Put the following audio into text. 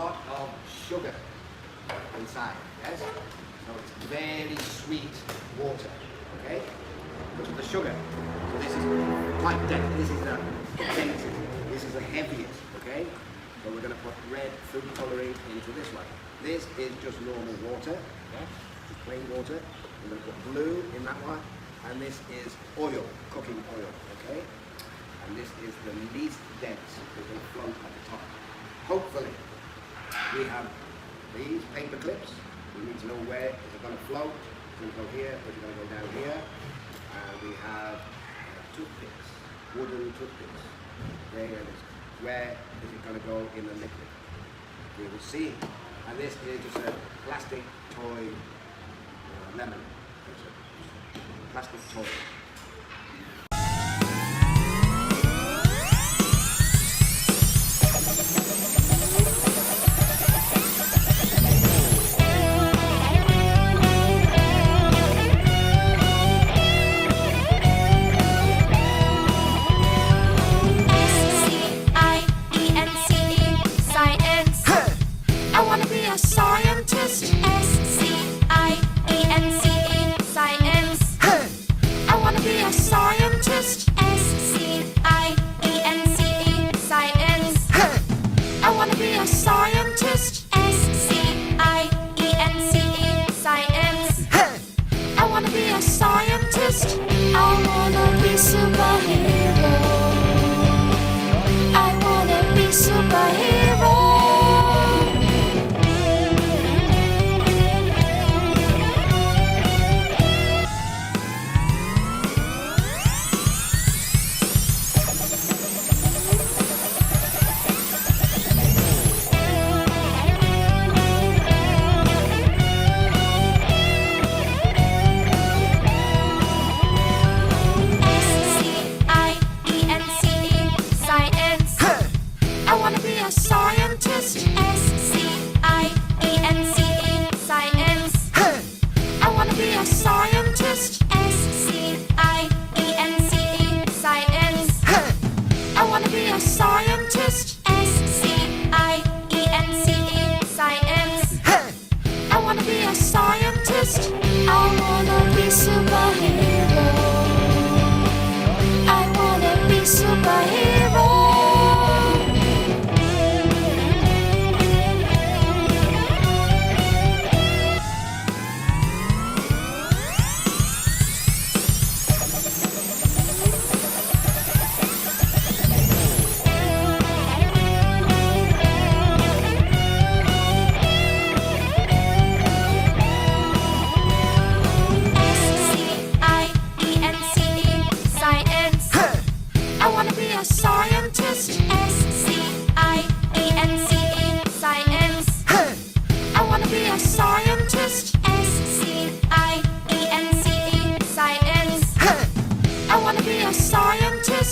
lot of sugar inside, yes? So it's very sweet water, okay? Look at the sugar. So this is quite dense. This is the densest. This is the heaviest, okay? So we're going to put red food colouring into this one. This is just normal water, yeah? Just plain water. We're going to put blue in that one. And this is oil, cooking oil, okay? And this is the least dense. It's going to float at the top. Hopefully, we have these paper clips. We need to know where is it going to float. It's going to go here, or it's going to go down here. And we have toothpicks, wooden toothpicks. There it is. Where is it going to go in the liquid? We will see. And this is just a plastic toy lemon. It's a plastic toy. Scientist, S-C-I-E-N-C-E, science. I wanna be a scientist, S-C-I-E-N-C-E, science. I wanna be a scientist, S-C-I-E-N-C-E, science. I wanna be a scientist. I wanna be superhero. I wanna be superhero. Scientist, S-C-I-E-N-C-E, science. I wanna be a scientist, S-C-I-E-N-C-E, science. I wanna be a scientist, S-C-I-E-N-C-E, science. I wanna be a scientist. I wanna be superhero. I wanna be superhero. Scientist, S-C-I-E-N-C-E, science. I wanna be a scientist, S-C-I-E-N-C-E, science. I wanna be a scientist.